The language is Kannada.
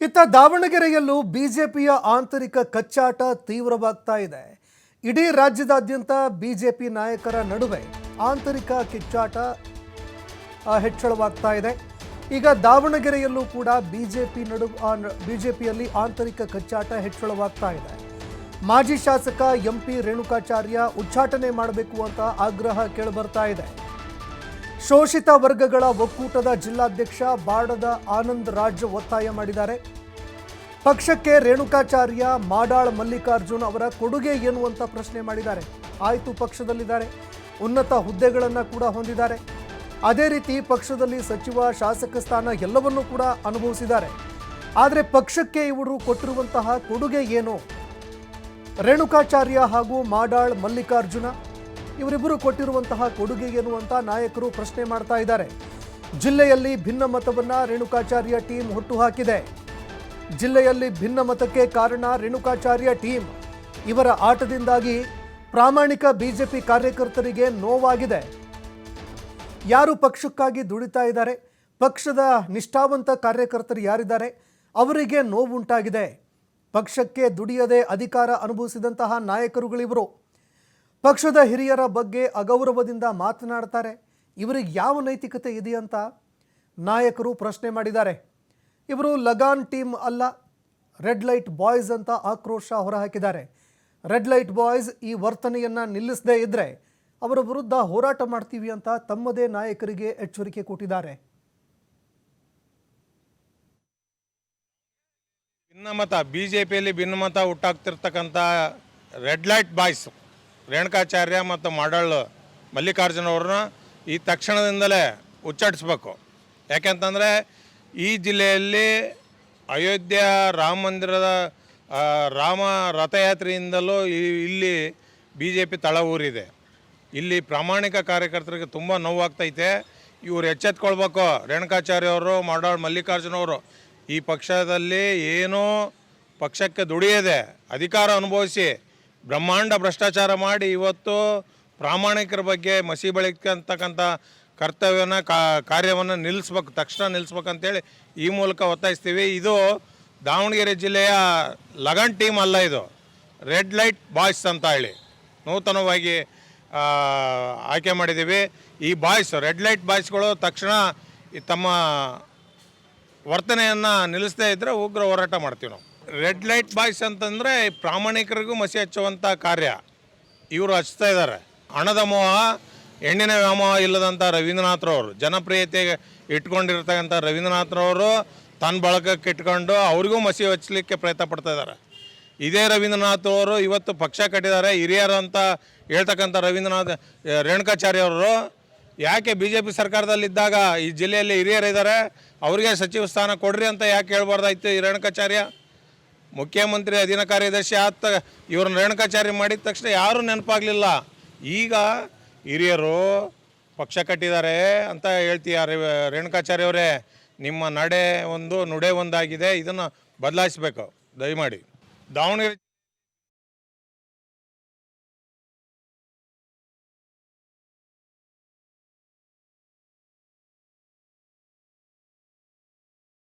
ಇತ್ತ ದಾವಣಗೆರೆಯಲ್ಲೂ ಬಿಜೆಪಿಯ ಆಂತರಿಕ ಕಚ್ಚಾಟ ತೀವ್ರವಾಗ್ತಾ ಇದೆ. ಇಡೀ ರಾಜ್ಯದಾದ್ಯಂತ ಬಿಜೆಪಿ ನಾಯಕರ ನಡುವೆ ಆಂತರಿಕ ಕಿಚ್ಚಾಟ ಹೆಚ್ಚಳವಾಗ್ತಾ ಇದೆ. ಈಗ ದಾವಣಗೆರೆಯಲ್ಲೂ ಕೂಡ ಬಿಜೆಪಿಯಲ್ಲಿ ಆಂತರಿಕ ಕಚ್ಚಾಟ ಹೆಚ್ಚಳವಾಗ್ತಾ ಇದೆ. ಮಾಜಿ ಶಾಸಕ ಎಂಪಿ ರೇಣುಕಾಚಾರ್ಯ ಉಚ್ಚಾಟನೆ ಮಾಡಬೇಕು ಅಂತ ಆಗ್ರಹ ಕೇಳಿಬರ್ತಾ ಇದೆ. ಶೋಷಿತ ವರ್ಗಗಳ ಒಕ್ಕೂಟದ ಜಿಲ್ಲಾಧ್ಯಕ್ಷ ಬಾಡದ ಆನಂದ್ ರಾಜ್ ಒತ್ತಾಯ ಮಾಡಿದ್ದಾರೆ. ಪಕ್ಷಕ್ಕೆ ರೇಣುಕಾಚಾರ್ಯ ಮಾಡಾಳ್ ಮಲ್ಲಿಕಾರ್ಜುನ್ ಅವರ ಕೊಡುಗೆ ಏನು ಅಂತ ಪ್ರಶ್ನೆ ಮಾಡಿದ್ದಾರೆ. ಆಯ್ತು, ಪಕ್ಷದಲ್ಲಿದ್ದಾರೆ, ಉನ್ನತ ಹುದ್ದೆಗಳನ್ನು ಕೂಡ ಹೊಂದಿದ್ದಾರೆ, ಅದೇ ರೀತಿ ಪಕ್ಷದಲ್ಲಿ ಸಚಿವ ಶಾಸಕ ಸ್ಥಾನ ಎಲ್ಲವನ್ನೂ ಕೂಡ ಅನುಭವಿಸಿದ್ದಾರೆ. ಆದರೆ ಪಕ್ಷಕ್ಕೆ ಇವರು ಕೊಟ್ಟಿರುವಂತಹ ಕೊಡುಗೆ ಏನು? ರೇಣುಕಾಚಾರ್ಯ ಹಾಗೂ ಮಾಡಾಳ್ ಮಲ್ಲಿಕಾರ್ಜುನ ಇವರಿಬ್ಬರು ಕೊಟ್ಟಿರುವಂತಹ ಕೊಡುಗೆ ಏನು ಅಂತ ನಾಯಕರು ಪ್ರಶ್ನೆ ಮಾಡ್ತಾ ಇದ್ದಾರೆ. ಜಿಲ್ಲೆಯಲ್ಲಿ ಭಿನ್ನಮತವನ್ನ ರೇಣುಕಾಚಾರ್ಯ ಟೀಮ್ ಹುಟ್ಟುಹಾಕಿದೆ. ಜಿಲ್ಲೆಯಲ್ಲಿ ಭಿನ್ನಮತಕ್ಕೆ ಕಾರಣ ರೇಣುಕಾಚಾರ್ಯ ಟೀಮ್. ಇವರ ಆಟದಿಂದಾಗಿ ಪ್ರಾಮಾಣಿಕ ಬಿಜೆಪಿ ಕಾರ್ಯಕರ್ತರಿಗೆ ನೋವಾಗಿದೆ. ಯಾರು ಪಕ್ಷಕ್ಕಾಗಿ ದುಡಿತಾ ಇದ್ದಾರೆ, ಪಕ್ಷದ ನಿಷ್ಠಾವಂತ ಕಾರ್ಯಕರ್ತರು ಯಾರಿದ್ದಾರೆ, ಅವರಿಗೆ ನೋವುಂಟಾಗಿದೆ. ಪಕ್ಷಕ್ಕೆ ದುಡಿಯದೆ ಅಧಿಕಾರ ಅನುಭವಿಸಿದಂತಹ ನಾಯಕರುಗಳಿವರು. ಪಕ್ಷದ ಹಿರಿಯರ ಬಗ್ಗೆ ಅಗೌರವದಿಂದ ಮಾತನಾಡ್ತಾರೆ. ಇವರಿಗೆ ಯಾವ ನೈತಿಕತೆ ಇದೆಯಂತ ನಾಯಕರು ಪ್ರಶ್ನೆ ಮಾಡಿದ್ದಾರೆ. ಇವರು ಲಗಾನ್ ಟೀಮ್ ಅಲ್ಲ, ರೆಡ್ ಲೈಟ್ ಬಾಯ್ಸ್ ಅಂತ ಆಕ್ರೋಶ ಹೊರಹಾಕಿದ್ದಾರೆ. ರೆಡ್ ಲೈಟ್ ಬಾಯ್ಸ್ ಈ ವರ್ತನೆಯನ್ನು ನಿಲ್ಲಿಸದೇ ಇದ್ದರೆ ಅವರ ವಿರುದ್ಧ ಹೋರಾಟ ಮಾಡ್ತೀವಿ ಅಂತ ತಮ್ಮದೇ ನಾಯಕರಿಗೆ ಎಚ್ಚರಿಕೆ ಕೊಟ್ಟಿದ್ದಾರೆ. ಭಿನ್ನಮತ ಬಿಜೆಪಿಯಲ್ಲಿ ಭಿನ್ನಮತ ಹುಟ್ಟಾಗ್ತಿರ್ತಕ್ಕಂಥ ರೆಡ್ ಲೈಟ್ ಬಾಯ್ಸ್ ರೇಣುಕಾಚಾರ್ಯ ಮತ್ತು ಮಾಡಾಳ್ ಮಲ್ಲಿಕಾರ್ಜುನ ಅವ್ರನ್ನ ಈ ತಕ್ಷಣದಿಂದಲೇ ಉಚ್ಚಾಟಿಸ್ಬೇಕು. ಯಾಕೆಂತಂದರೆ ಈ ಜಿಲ್ಲೆಯಲ್ಲಿ ಅಯೋಧ್ಯ ರಾಮ ಮಂದಿರದ ರಾಮ ರಥಯಾತ್ರೆಯಿಂದಲೂ ಇಲ್ಲಿ ಬಿ ಜೆ ಪಿ ತಳ ಊರಿದೆ. ಇಲ್ಲಿ ಪ್ರಾಮಾಣಿಕ ಕಾರ್ಯಕರ್ತರಿಗೆ ತುಂಬ ನೋವಾಗ್ತೈತೆ. ಇವರು ಎಚ್ಚೆತ್ಕೊಳ್ಬೇಕು. ರೇಣುಕಾಚಾರ್ಯ ಅವರು, ಮಾಡಾಳ್ ಮಲ್ಲಿಕಾರ್ಜುನ ಅವರು ಈ ಪಕ್ಷದಲ್ಲಿ ಏನೋ ಪಕ್ಷಕ್ಕೆ ದುಡಿಯದೆ ಅಧಿಕಾರ ಅನುಭವಿಸಿ ಬ್ರಹ್ಮಾಂಡ ಭ್ರಷ್ಟಾಚಾರ ಮಾಡಿ ಇವತ್ತು ಪ್ರಾಮಾಣಿಕರ ಬಗ್ಗೆ ಮಸಿ ಬೆಳಕಂತಕ್ಕಂಥ ಕರ್ತವ್ಯನ ಕಾರ್ಯವನ್ನು ನಿಲ್ಲಿಸ್ಬೇಕು, ತಕ್ಷಣ ನಿಲ್ಲಿಸ್ಬೇಕಂತೇಳಿ ಈ ಮೂಲಕ ಒತ್ತಾಯಿಸ್ತೀವಿ. ಇದು ದಾವಣಗೆರೆ ಜಿಲ್ಲೆಯ ಲಗನ್ ಟೀಮ್ ಅಲ್ಲ, ಇದು ರೆಡ್ ಲೈಟ್ ಬಾಯ್ಸ್ ಅಂತ ಹೇಳಿ ನೂತನವಾಗಿ ಆಯ್ಕೆ ಮಾಡಿದ್ದೀವಿ. ಈ ಬಾಯ್ಸ್ ರೆಡ್ ಲೈಟ್ ಬಾಯ್ಸ್ಗಳು ತಕ್ಷಣ ತಮ್ಮ ವರ್ತನೆಯನ್ನು ನಿಲ್ಲಿಸದೇ ಇದ್ದರೆ ಉಗ್ರ ಹೋರಾಟ ಮಾಡ್ತೀವಿ ನಾವು. ರೆಡ್ ಲೈಟ್ ಬಾಯ್ಸ್ ಅಂತಂದರೆ ಪ್ರಾಮಾಣಿಕರಿಗೂ ಮಸಿ ಹಚ್ಚುವಂಥ ಕಾರ್ಯ ಇವರು ಹಚ್ತಾ ಇದ್ದಾರೆ. ಹಣದ ಮೋಹ, ಹೆಣ್ಣಿನ ವ್ಯಾಮೋಹ ಇಲ್ಲದಂಥ ರವೀಂದ್ರನಾಥ್ರವರು, ಜನಪ್ರಿಯತೆ ಇಟ್ಕೊಂಡಿರ್ತಕ್ಕಂಥ ರವೀಂದ್ರನಾಥ್ರವರು ತನ್ನ ಬಳಗಕ್ಕೆ ಇಟ್ಕೊಂಡು ಅವ್ರಿಗೂ ಮಸಿ ಹಚ್ಚಲಿಕ್ಕೆ ಪ್ರಯತ್ನ ಪಡ್ತಾ ಇದ್ದಾರೆ. ಇದೇ ರವೀಂದ್ರನಾಥ್ ಅವರು ಇವತ್ತು ಪಕ್ಷ ಕಟ್ಟಿದ್ದಾರೆ. ಹಿರಿಯರು ಅಂತ ಹೇಳ್ತಕ್ಕಂಥ ರೇಣುಕಾಚಾರ್ಯ ಅವರು ಯಾಕೆ ಬಿ ಜೆ ಪಿ ಸರ್ಕಾರದಲ್ಲಿದ್ದಾಗ ಈ ಜಿಲ್ಲೆಯಲ್ಲಿ ಹಿರಿಯರಿದ್ದಾರೆ, ಅವರಿಗೆ ಸಚಿವ ಸ್ಥಾನ ಕೊಡ್ರಿ ಅಂತ ಯಾಕೆ ಹೇಳ್ಬಾರ್ದಾಯ್ತು? ಈ ರೇಣುಕಾಚಾರ್ಯ ಮುಖ್ಯಮಂತ್ರಿ ಅಧೀನ ಕಾರ್ಯದರ್ಶಿ ಆದ ಇವ್ರನ್ನ ರೇಣುಕಾಚಾರ್ಯ ಮಾಡಿದ ತಕ್ಷಣ ಯಾರೂ ನೆನಪಾಗಲಿಲ್ಲ. ಈಗ ಹಿರಿಯರು ಪಕ್ಷ ಕಟ್ಟಿದ್ದಾರೆ ಅಂತ ಹೇಳ್ತೀಯ ರೇಣುಕಾಚಾರ್ಯ ಅವರೇ, ನಿಮ್ಮ ನಡೆ ಒಂದು ನುಡೆ ಒಂದಾಗಿದೆ, ಇದನ್ನು ಬದಲಾಯಿಸಬೇಕು ದಯಮಾಡಿ. ದಾವಣಗೆರೆ